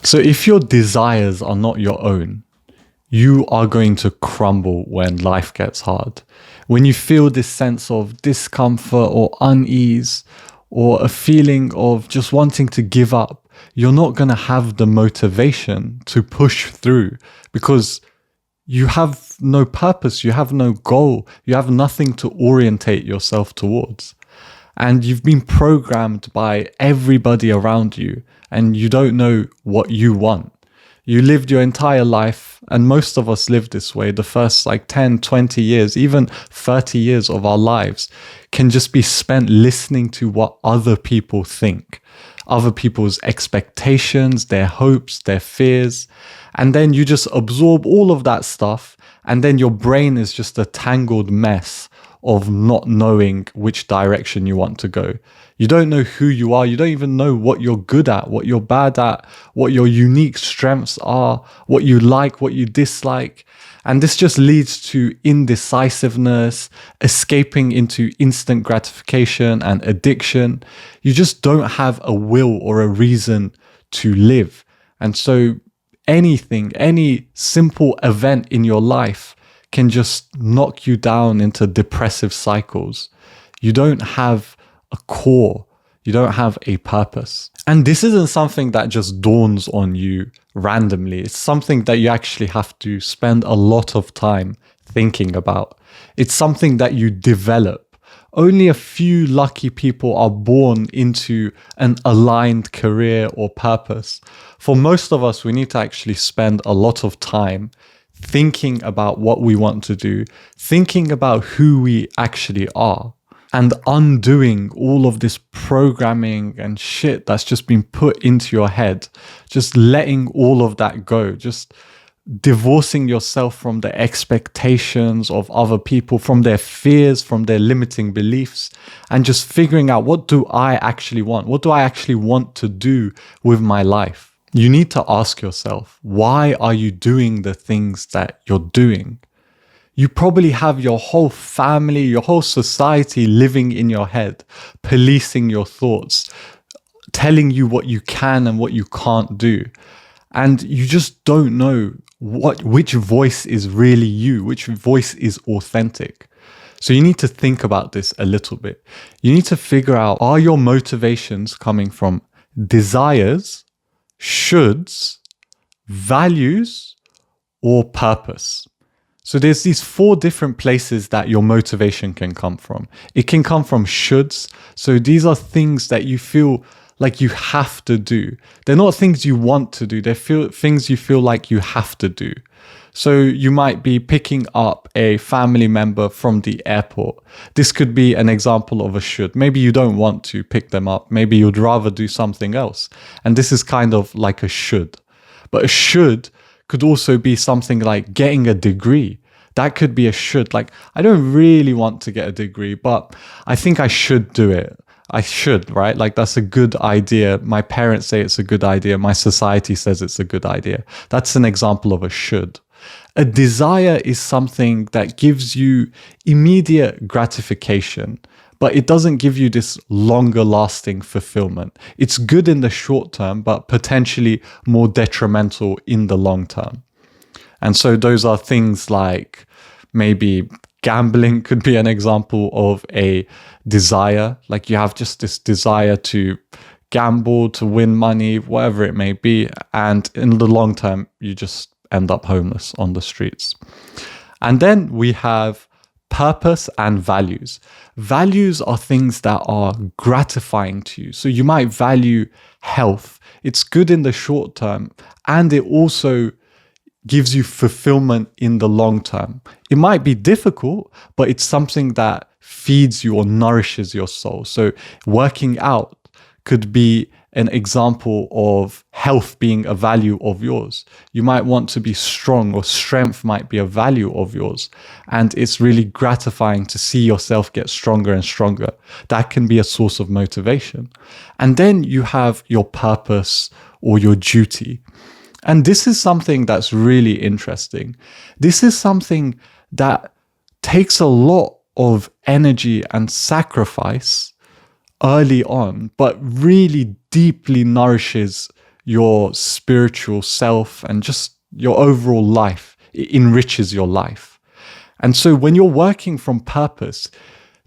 So if your desires are not your own, you are going to crumble when life gets hard. When you feel this sense of discomfort or unease or a feeling of just wanting to give up, you're not going to have the motivation to push through because you have no purpose, you have no goal, you have nothing to orientate yourself towards. And you've been programmed by everybody around you and you don't know what you want. You lived your entire life, and most of us live this way. The first 10, 20 years, even 30 years of our lives can just be spent listening to what other people think, other people's expectations, their hopes, their fears. And then you just absorb all of that stuff. And then your brain is just a tangled mess of not knowing which direction you want to go. You don't know who you are. You don't even know what you're good at, what you're bad at, what your unique strengths are, what you like, what you dislike. And this just leads to indecisiveness, escaping into instant gratification and addiction. You just don't have a will or a reason to live. And so anything, any simple event in your life can just knock you down into depressive cycles. You don't have a core. You don't have a purpose. And this isn't something that just dawns on you randomly. It's something that you actually have to spend a lot of time thinking about. It's something that you develop. Only a few lucky people are born into an aligned career or purpose. For most of us, we need to actually spend a lot of time thinking about what we want to do, thinking about who we actually are, and undoing all of this programming and shit that's just been put into your head, just letting all of that go, just divorcing yourself from the expectations of other people, from their fears, from their limiting beliefs, and just figuring out, what do I actually want? What do I actually want to do with my life? You need to ask yourself, why are you doing the things that you're doing? You probably have your whole family, your whole society living in your head, policing your thoughts, telling you what you can and what you can't do. And you just don't know which voice is really you, which voice is authentic. So you need to think about this a little bit. You need to figure out, are your motivations coming from desires, shoulds, values, or purpose? So there's these 4 different places that your motivation can come from. It can come from shoulds. So these are things that you feel like you have to do. They're not things you want to do. They're things you feel like you have to do. So you might be picking up a family member from the airport. This could be an example of a should. Maybe you don't want to pick them up. Maybe you'd rather do something else. And this is kind of like a should. But a should could also be something like getting a degree. That could be a should. Like, I don't really want to get a degree, but I think I should do it. I should, right? Like, that's a good idea. My parents say it's a good idea. My society says it's a good idea. That's an example of a should. A desire is something that gives you immediate gratification, but it doesn't give you this longer lasting fulfillment. It's good in the short term, but potentially more detrimental in the long term. And so those are things like maybe gambling could be an example of a desire. Like, you have just this desire to gamble, to win money, whatever it may be. And in the long term, you just end up homeless on the streets. And then we have purpose and values. Values are things that are gratifying to you. So you might value health. It's good in the short term, and it also gives you fulfillment in the long term. It might be difficult, but it's something that feeds you or nourishes your soul. So working out could be an example of health being a value of yours. You might want to be strong, or strength might be a value of yours. And it's really gratifying to see yourself get stronger and stronger. That can be a source of motivation. And then you have your purpose or your duty. And this is something that's really interesting. This is something that takes a lot of energy and sacrifice early on, but really deeply nourishes your spiritual self and just your overall life. It enriches your life. And so when you're working from purpose,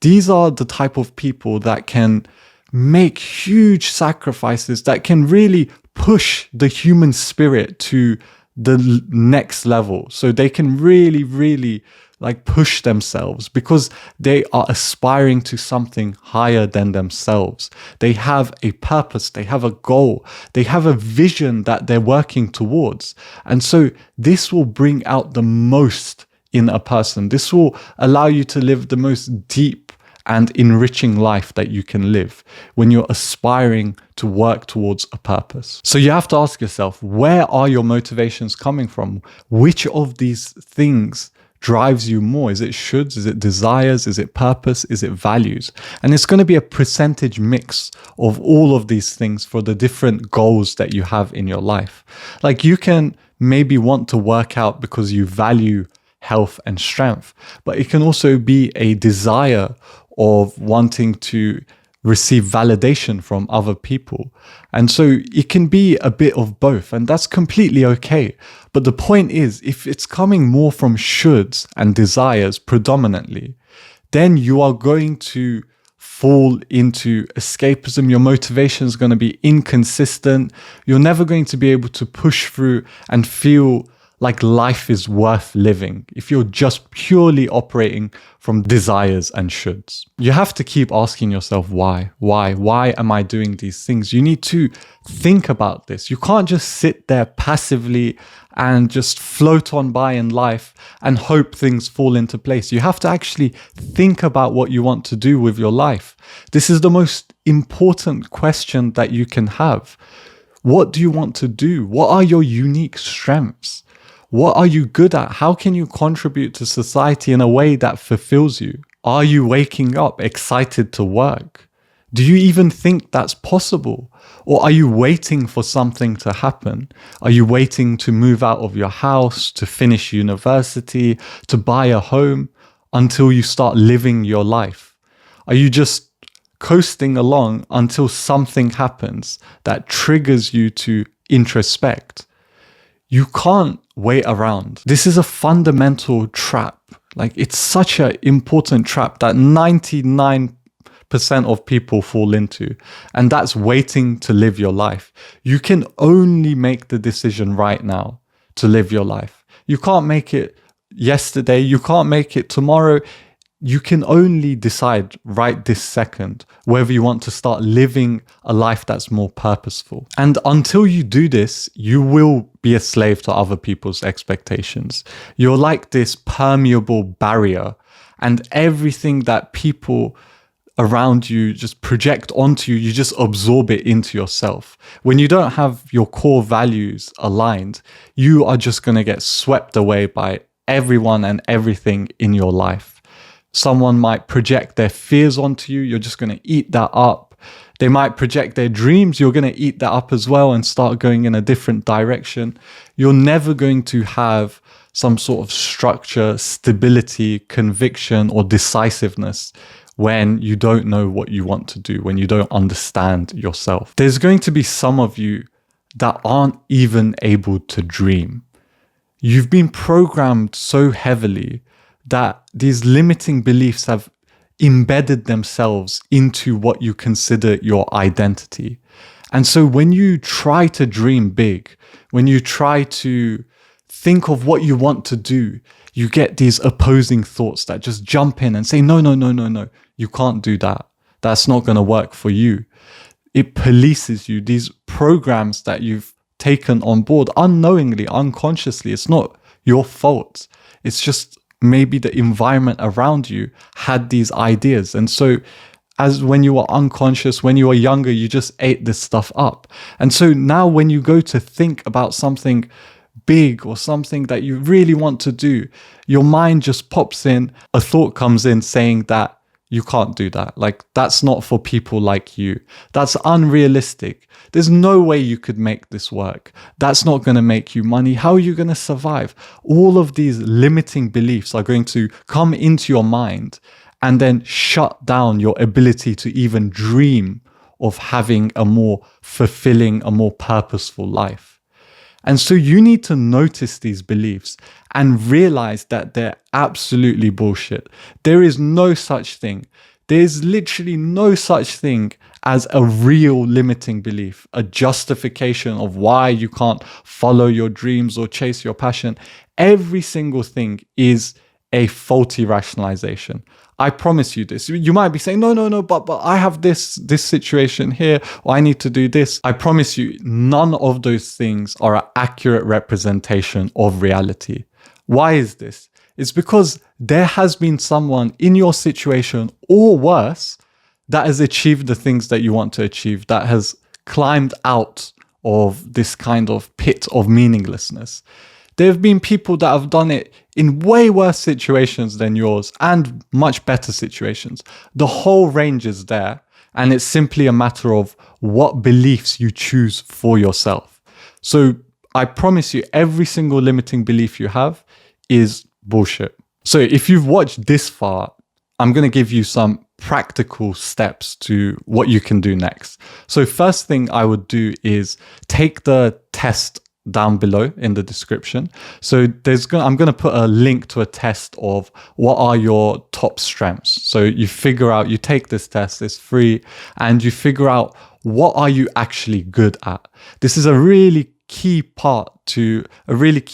these are the type of people that can make huge sacrifices, that can really push the human spirit to the next level. So they can really, really like push themselves because they are aspiring to something higher than themselves. They have a purpose, they have a goal, they have a vision that they're working towards. And so this will bring out the most in a person. This will allow you to live the most deep and enriching life that you can live when you're aspiring to work towards a purpose. So you have to ask yourself, where are your motivations coming from? Which of these things drives you more? Is it shoulds? Is it desires? Is it purpose? Is it values? And it's going to be a percentage mix of all of these things for the different goals that you have in your life. Like you can maybe want to work out because you value health and strength, but it can also be a desire of wanting to receive validation from other people. And so it can be a bit of both, and that's completely okay. But the point is, if it's coming more from shoulds and desires predominantly, then you are going to fall into escapism. Your motivation is going to be inconsistent. You're never going to be able to push through and feel like life is worth living if you're just purely operating from desires and shoulds. You have to keep asking yourself, why am I doing these things? You need to think about this. You can't just sit there passively and just float on by in life and hope things fall into place. You have to actually think about what you want to do with your life. This is the most important question that you can have. What do you want to do? What are your unique strengths? What are you good at? How can you contribute to society in a way that fulfills you? Are you waking up excited to work? Do you even think that's possible? Or are you waiting for something to happen? Are you waiting to move out of your house, to finish university, to buy a home until you start living your life? Are you just coasting along until something happens that triggers you to introspect? You can't wait around. This is a fundamental trap. Like, it's such an important trap that 99% of people fall into, and that's waiting to live your life. You can only make the decision right now to live your life. You can't make it yesterday. You can't make it tomorrow. You can only decide right this second whether you want to start living a life that's more purposeful. And until you do this, you will be a slave to other people's expectations. You're like this permeable barrier, and everything that people around you just project onto you, you just absorb it into yourself. When you don't have your core values aligned, you are just going to get swept away by everyone and everything in your life. Someone might project their fears onto you. You're just going to eat that up. They might project their dreams. You're going to eat that up as well and start going in a different direction. You're never going to have some sort of structure, stability, conviction, or decisiveness when you don't know what you want to do, when you don't understand yourself. There's going to be some of you that aren't even able to dream. You've been programmed so heavily that these limiting beliefs have embedded themselves into what you consider your identity. And so when you try to dream big, when you try to think of what you want to do, you get these opposing thoughts that just jump in and say, no, you can't do that. That's not going to work for you. It polices you. These programs that you've taken on board unknowingly, unconsciously, it's not your fault. It's just maybe the environment around you had these ideas. And so as when you were unconscious, when you were younger, you just ate this stuff up. And so now when you go to think about something big or something that you really want to do, your mind just pops in, a thought comes in saying that you can't do that. Like, that's not for people like you. That's unrealistic. There's no way you could make this work. That's not going to make you money. How are you going to survive? All of these limiting beliefs are going to come into your mind and then shut down your ability to even dream of having a more fulfilling, a more purposeful life. And so you need to notice these beliefs and realize that they're absolutely bullshit. There is no such thing. There's literally no such thing as a real limiting belief, a justification of why you can't follow your dreams or chase your passion. Every single thing is a faulty rationalization. I promise you this. You might be saying, no, but I have this situation here, or I need to do this. I promise you, none of those things are an accurate representation of reality. Why is this? It's because there has been someone in your situation or worse that has achieved the things that you want to achieve, that has climbed out of this kind of pit of meaninglessness. There have been people that have done it in way worse situations than yours and much better situations. The whole range is there, and it's simply a matter of what beliefs you choose for yourself. So I promise you, every single limiting belief you have is bullshit. So if you've watched this far, I'm going to give you some practical steps to what you can do next. So first thing I would do is take the test down below in the description. So I'm going to put a link to a test of what are your top strengths. So you take this test, it's free, and you figure out what are you actually good at. This is a really key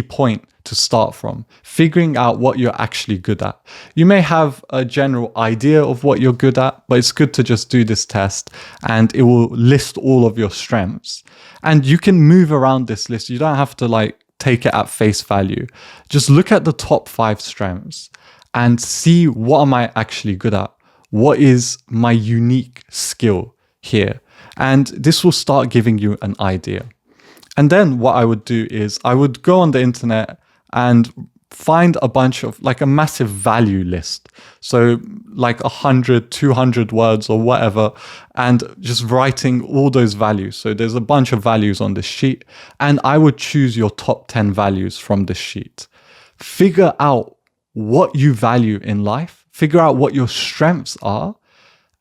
point to start from, figuring out what you're actually good at. You may have a general idea of what you're good at, but it's good to just do this test and it will list all of your strengths. And you can move around this list. You don't have to take it at face value. Just look at the top 5 strengths and see, what am I actually good at? What is my unique skill here? And this will start giving you an idea. And then what I would do is I would go on the internet and find a bunch of a massive value list. So 100, 200 words or whatever, and just writing all those values. So there's a bunch of values on this sheet, and I would choose your top 10 values from this sheet. Figure out what you value in life, figure out what your strengths are,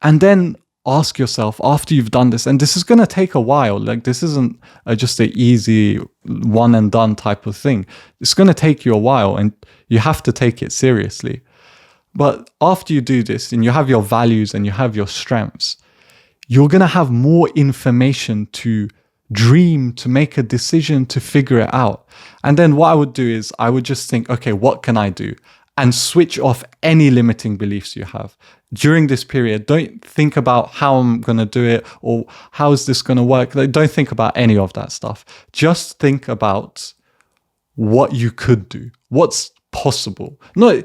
and then ask yourself after you've done this, and this is going to take a while. This isn't just an easy one and done type of thing. It's going to take you a while, and you have to take it seriously. But after you do this and you have your values and you have your strengths, you're going to have more information to dream, to make a decision, to figure it out. And then what I would do is I would just think, okay, what can I do? And switch off any limiting beliefs you have. During this period, don't think about how I'm going to do it or how is this going to work. Don't think about any of that stuff. Just think about what you could do. What's possible? No,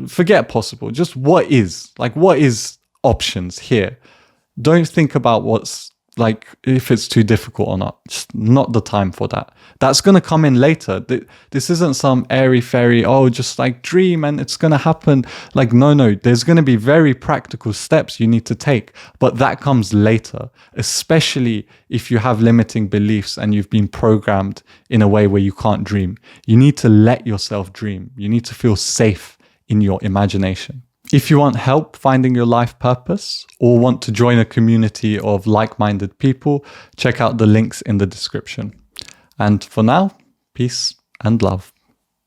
forget possible. Just what is. What is options here? Don't think about what's if it's too difficult or not. Just not the time for that. That's going to come in later. This isn't some airy fairy, just dream and it's going to happen. No, there's going to be very practical steps you need to take, but that comes later, especially if you have limiting beliefs and you've been programmed in a way where you can't dream. You need to let yourself dream. You need to feel safe in your imagination. If you want help finding your life purpose or want to join a community of like-minded people, check out the links in the description. And for now, peace and love.